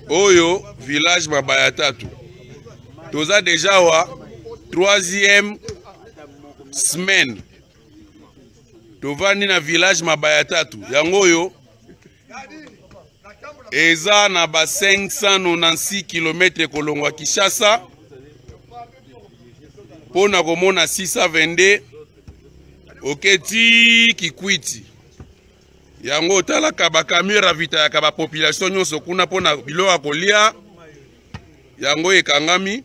Oyo village Mabaya Tatu. Toza déjà wa 3e semaine. Tovandi na village Mabaya Tatu. Yango oyo eza na ba 596 km kolongwa Kinshasa. Pona komona 622 oketi Kikwiti. Yango tala kaba camion ravita ya kaba population nyonso kuna pona biloko kolia. Yango ekangami.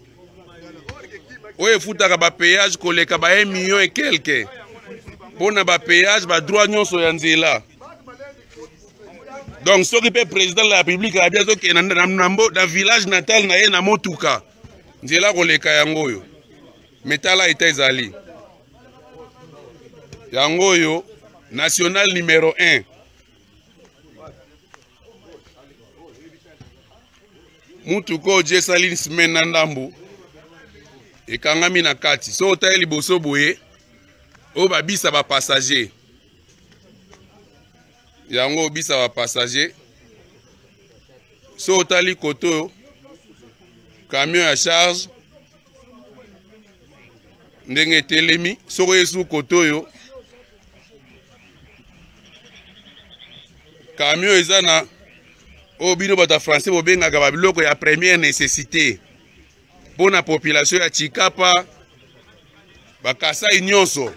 Oye futaka ba péage koleka ba 1 million et quelque. Pona ba péage ba droit nyonso ya nzela. Donc soki pe président de la République a bien zoke na village natal na ye na motuka. Nzela koleka yango yo. Metala ita ezali. Yango yo national numéro 1. Mutuko je salin semaine na ndambu. Ekangami na kati. So otali liboso boye. O babisa ba passager. Yango obisa ba passager. So otali koto camion à charge. Ndenge telemi. So yesu koto yo. Camion ezana o bino bata français bobenga ka biloko ya première nécessité. Pour la population ya Chikapa bakasa nyonso.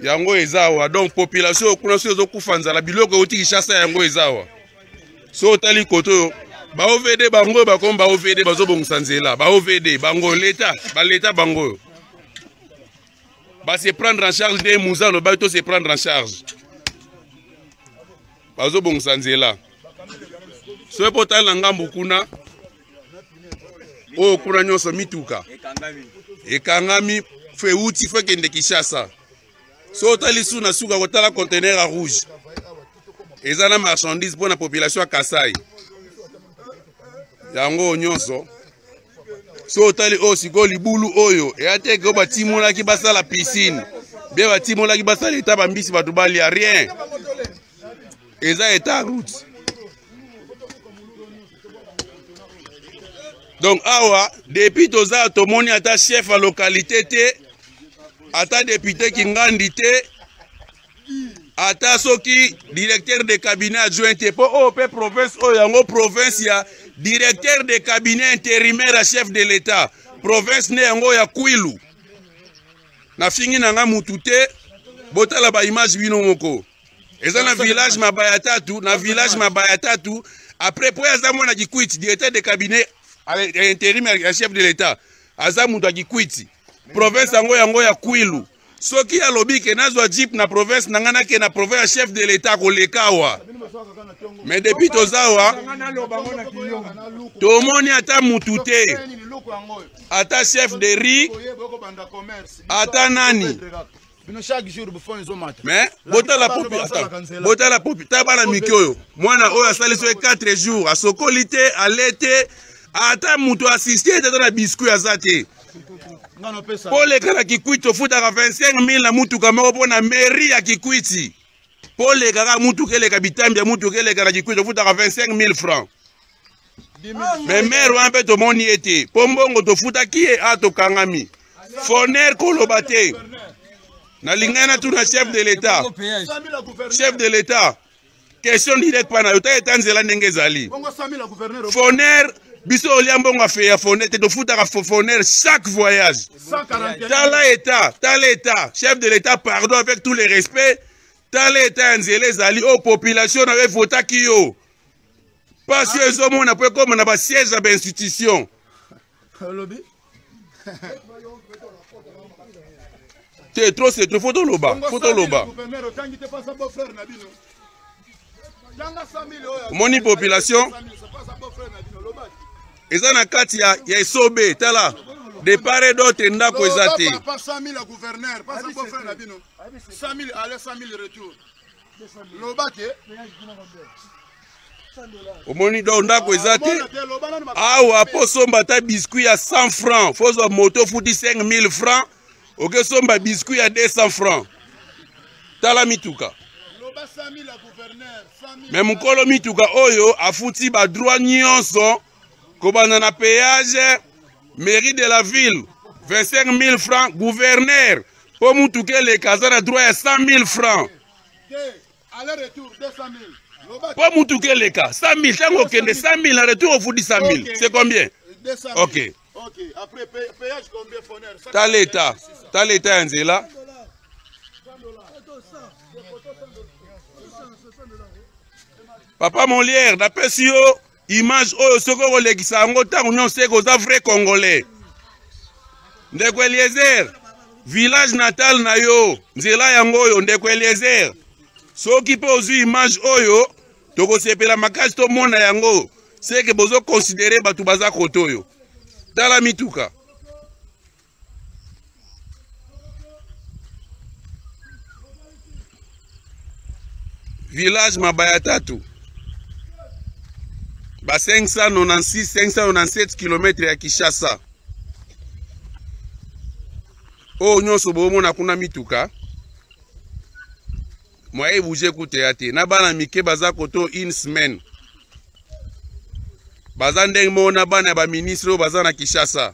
Yango ezawa donc population kuna so ezokufa nzala biloko oti Kinshasa yango ezawa. So tali koto ba OVD bango bakomba OVD bazobongisa nzela ba OVD bango l'État bango. Ba se prendre en charge des mouzano ba to se prendre en charge. Bazobongisa nzela. So potala na ngambu kuna o kuna nyonso mituka ekangami fe uti fe kende Kinshasa. So tali suna suka kotala conteneur rouge ezana marchandise pour la population ya Kasai. Yango nyonso so tali o siko libulu oyo eyate ko batimola ki basala piscine be batimola ki basala eta bambisi batu bali a rien eza eta route. Donc awa depuis toza tomoni ata chef à localité te ata député Kingandi te ata soki directeur de cabinet adjoint te po o pe province o yango province ya directeur de cabinet intérimaire à chef de l'État province ne yango ya Kwilu na fingi nanga mutute botala ba image bino moko eza na village Mabaya Tatu na village Mabaya Tatu après po yaza mona Kikwiti directeur de cabinet intérimaire à chef de l'État aza mutu Kikwiti province yango ya Kwilu soki ya lobi ke nazwa jeep na province nangana ke na province chef de l'État kolekawa mais depuis tozawa tomoni ata mutute ata chef de riz ata nani mais bota la popi tabana mikyo mwana oyo asaliso 4 jours asokolite alete ata mutu assisté tata na biscuit azate pour les gars Kikwiti ofutaka 25,000 na mutuka moko pona mairie ya Kikwiti pour les gars mutuka eleka bitambi ya mutuka eleka na Kikwiti ofutaka 25,000 francs mais maire wa mpe tomoni ete po mbongo tofutaki ye atokangami foner koloba te nalingana tu na chef de l'État question directe pana yota etanzela ndenge ezali foner biso oliambongo afeya foner te tofutaka foner chaque voyage tala état chef de l'État pardon avec tous les respects tala état nzela ezali o population na votaki yo parce que ezomona po comme na ba siège ya ba institution c'est trop photo loba moni population eza na kati ya esobe tala de part et d'autre ndako ezate pas 100,000 à gouverneur pas 100 frère na bino 100,000 aller 100,000 retour lobake omoni do ndako ezate awa po somba ta biscuit ya 100 francs fozo moto futi 5,000 francs oke somba biscuit ya 200 francs tala mituka Mais mukolo mituka oyo afuti ba droit nyonso kobana na péage mairie de la ville 25 000 francs gouverneur pour mutuke le kazana droit ya 100 000 francs aller-retour 200 000 pour mutuke le ka 100 000 tango kende 100 000 en retour au foudi 100 000 okay. C'est combien 200 000 ok après péage combien fourneur ta l'état nzela Papa Molière d'après si yo image oyo soko kolekisa yango ntango nyonso koza vrai congolais ndeko Eliezer village natal na yo nzela yango oyo ndeko Eliezer soki mpe ozwi image oyo tokosepela makasi tomona yango seke bozo considere bato baza koto oyo tala mituka village Mabaya tatu ba 597 km ya Kinshasa o nyonso bomona kuna mituka moye bouger kuteya te na bana mike baza koto une semaine baza ndenge mona bana ba ministre baza na Kinshasa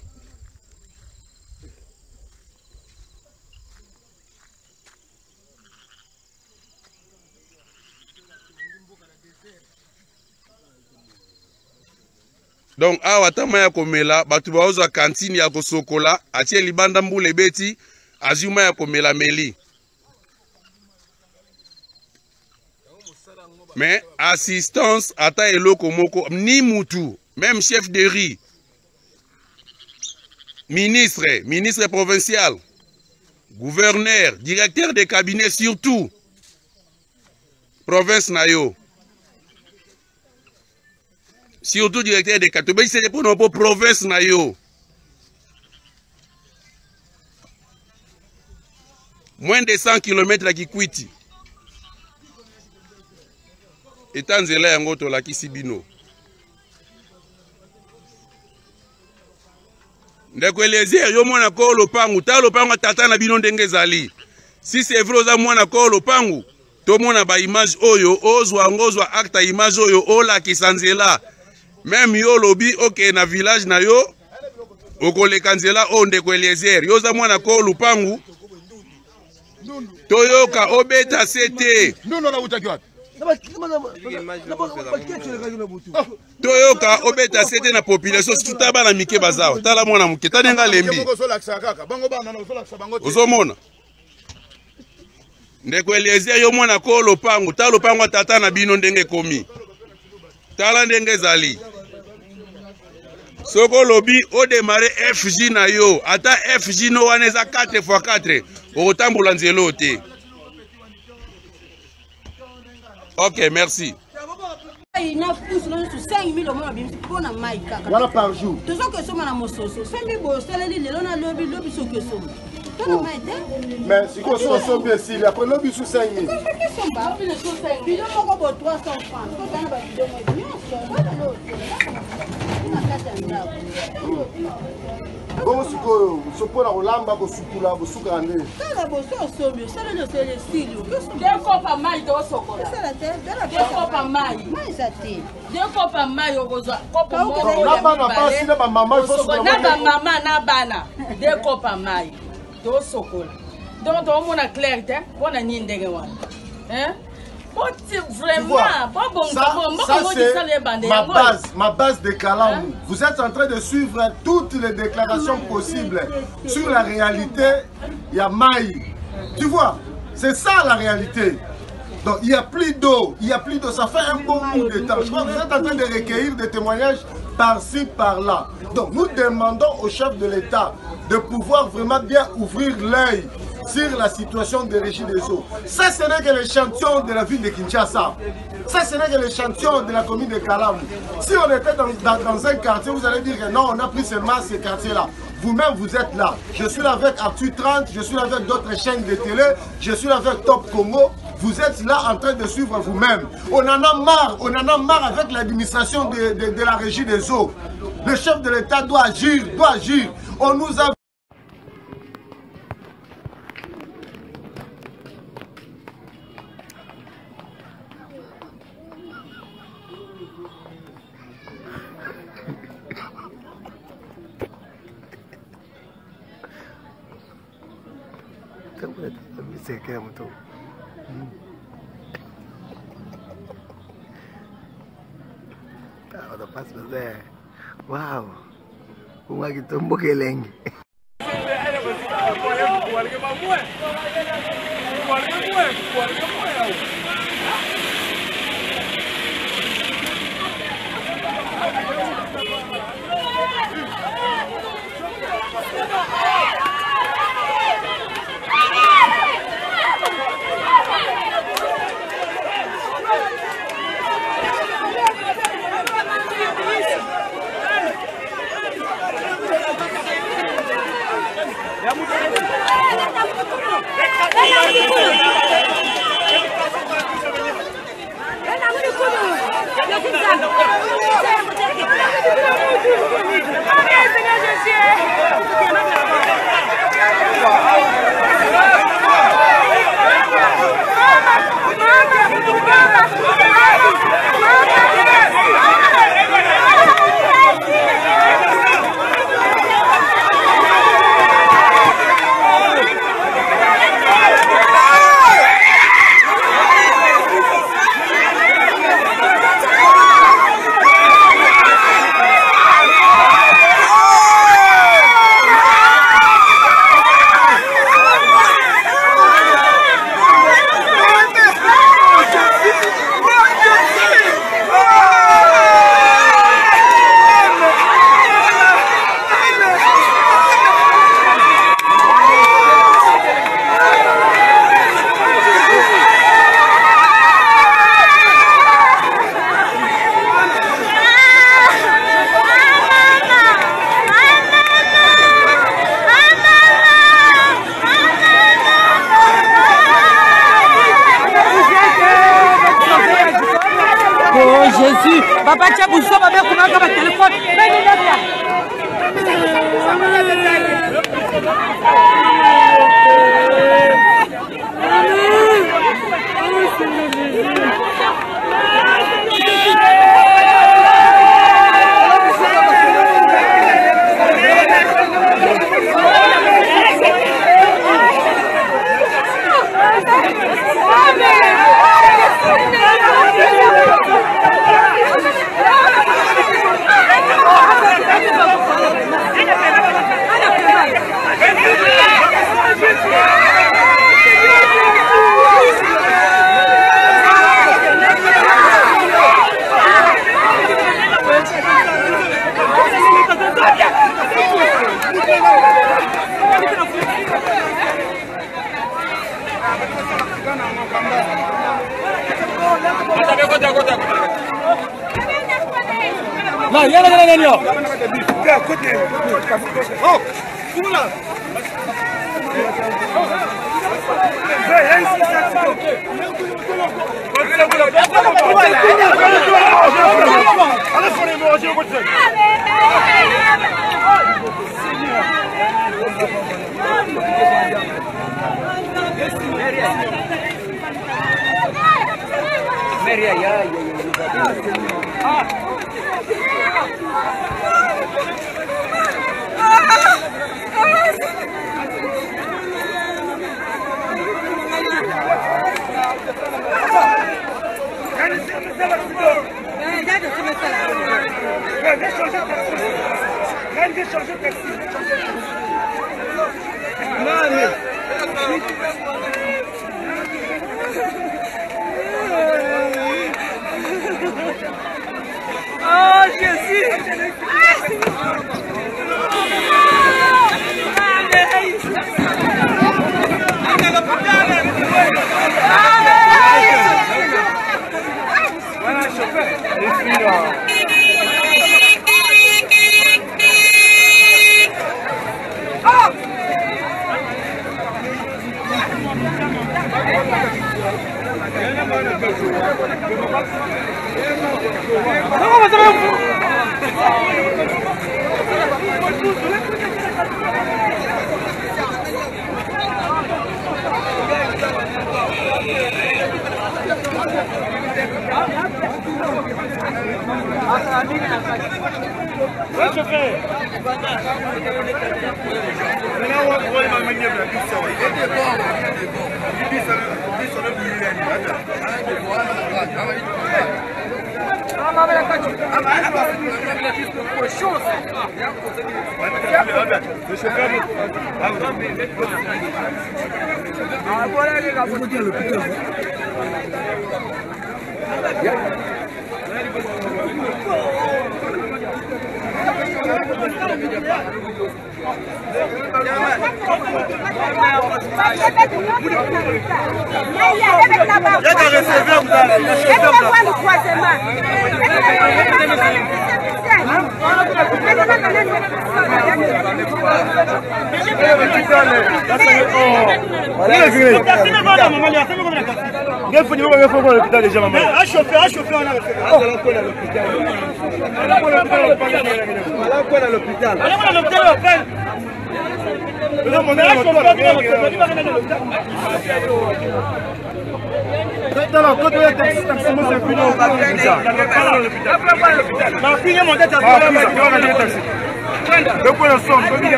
donc awa tama ya komela batu baozwa kantine ya kosokola atie libanda mbula ebeti azuma ya komela meli mais assistance ata eloko moko ni mutu même chef de riz ministre provincial gouverneur directeur de cabinet surtout province na yo surtout directeur de cabinet c'est pour nos province na yo moins de 100 km à Kikwiti etanzela yango tolakisi bino ndeko Eliezer yo mwana ko lopangu ta lopangu tata na bino ndenge ezali si c'est vrai oza mwana ko lopangu to mona ba image oyo ozwa acte image oyo olakisa nzela même yo lobi ok na village na yo okoleka nzela o ndeko Eliezer yo oza mwana ko lopangu toyoka obeta sete toyoka obeta sete na population tuta bana mike bazawa tala mwana muke tanenga lembi ozomona ndeko Eliezer yo mwana ko lopangu ta lopangu tata na bino ndenge komi tala ndenge ezali soko lobi o démarrer FJ na yo ata FJ no wana eza 4x4 otambola nzelo te. Ok, merci. Voilà par jour. Mais si on s'en bien ici, après le sous 5 000. Bon, si on peut la lamba, on peut la soukander. Donc, on a clarté, on a ni ndenge wana. Hein? Vraiment, ça c'est ma base de Kalamou. Vous êtes en train de suivre toutes les déclarations possibles sur la réalité. Il y a Maï. Tu vois, c'est ça la réalité. Donc il n'y a plus d'eau, ça fait un bon bout de temps. Je crois que vous êtes en train de recueillir des témoignages par-ci, par-là. Donc nous demandons au chef de l'État de pouvoir vraiment bien ouvrir l'œil sur la situation de régie des eaux. Ça, ce n'est que l'échantillon de la ville de Kinshasa. Ça, ce n'est que l'échantillon de la commune de Kalamou. Si on était dans un quartier, vous allez dire que non, on a pris seulement ce quartier-là. Vous-même, vous êtes là. Je suis là avec Arthur 30, je suis là avec d'autres chaînes de télé, je suis là avec Top Congo. Vous êtes là en train de suivre vous-même. On en a marre avec l'administration de la régie des eaux. Le chef de l'État doit agir, On nous a Sekera mtu. Tá, passo Zé. Uau. Uma que tomou que lengue. Jésus, papa tia buso babe kunaka ba telefone. Non, viens là. À côté. Oh, où là? Oh, Jésus!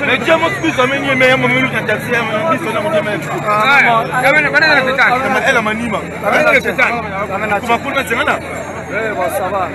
Mais Dieu m'a plus amené, mais mon minute en taxi, elle a manima. Ça va.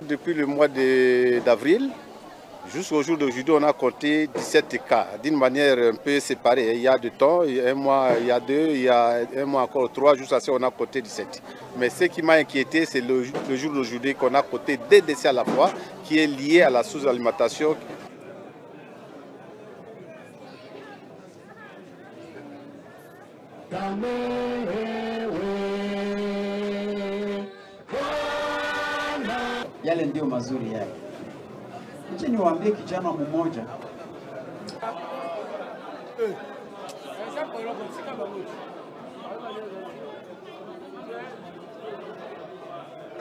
Depuis le mois d'avril jusqu'au jour d'aujourd'hui, on a compté 17 cas d'une manière un peu séparée. Il y a du temps, il y a un mois, il y a deux, il y a un mois encore 3, jusqu'à ça on a compté 17. Mais ce qui m'a inquiété, c'est le jour d'aujourd'hui qu'on a compté 2 décès à la fois, qui est lié à la sous-alimentation. Yale ndio mazuri yake. Acha niwaambie kijana mmoja.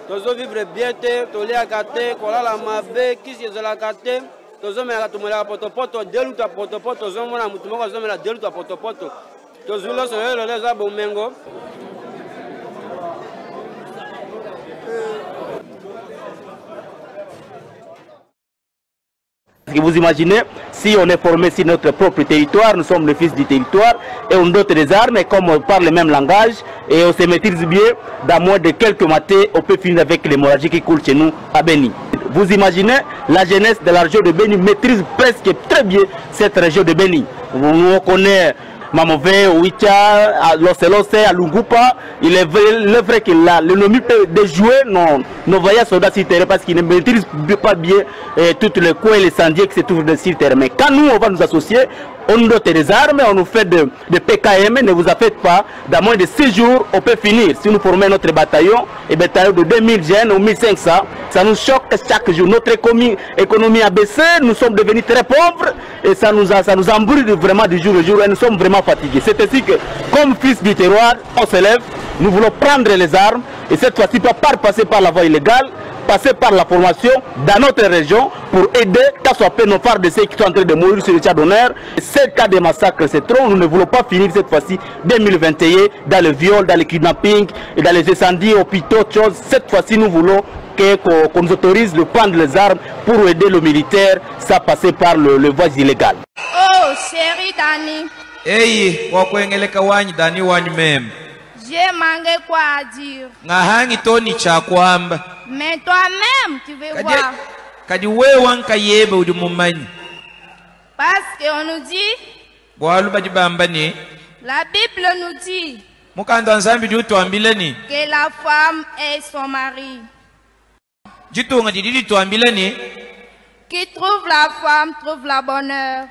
Tozo vivre bien te, tolia kate, kola la mabe, kisi zola kate, tozo mela tumela potopoto, delu ta potopoto, tozo mona mutumoko tozo mela delu ta potopoto. Tozo lo so lo leza bomengo. Vous imaginez, si on est formé sur notre propre territoire, nous sommes le fils du territoire et on dote des armes et comme on parle le même langage et on se maîtrise bien, dans moins de quelques matins, on peut finir avec l'hémorragie qui coule chez nous à Beni. Vous imaginez, la jeunesse de la région de Beni maîtrise presque très bien cette région de Beni. On connaît Mamové, Ouicha, Loselose, Alungupa. Il est vrai que l'ennemi peut déjouer nos voyages soldats sur terrain parce qu'il ne maîtrise pas bien tous les coins et les sentiers qui se trouvent sur terrain. Mais quand nous, on va nous associer, on nous dote des armes, on nous fait de PKM, ne vous affectez pas. Dans moins de 6 jours, on peut finir. Si nous formons notre bataillon, et bataillon de 2000 jeunes ou 1500, ça nous choque chaque jour. Notre économie a baissé, nous sommes devenus très pauvres et ça nous embrouille vraiment du jour au jour et nous sommes vraiment fatigués. C'est ainsi que, comme fils du terroir, on se lève, nous voulons prendre les armes et cette fois-ci pas passer par la voie illégale, passer par la formation dans notre région pour aider, qu'à soit peu nos phares de ceux qui sont en train de mourir sur le chat d'honneur. Ces cas de massacre, c'est trop. Nous ne voulons pas finir cette fois-ci 2021 dans le viol, dans le kidnapping et dans les incendies, hôpitaux, choses. Cette fois-ci, nous voulons qu'on nous autorise de prendre les armes pour aider le militaire, ça passer par le voie illégale. Oh, chérie Dani. Hey, wakuengeleka wanyi Dani wanyi mem. J'ai manqué quoi à dire. Ngahangi toni cha kwamba. Mais toi-même, tu veux voir. Kadi wewe nkayebe udi mumanyi. Parce qu'on nous dit. Bwalu bajibamba ni. La Bible nous dit. Mukanda nzambi di utuambile ni. Que la femme est son mari. Jitunga didi tuambile ni. Qui trouve la femme trouve la bonheur.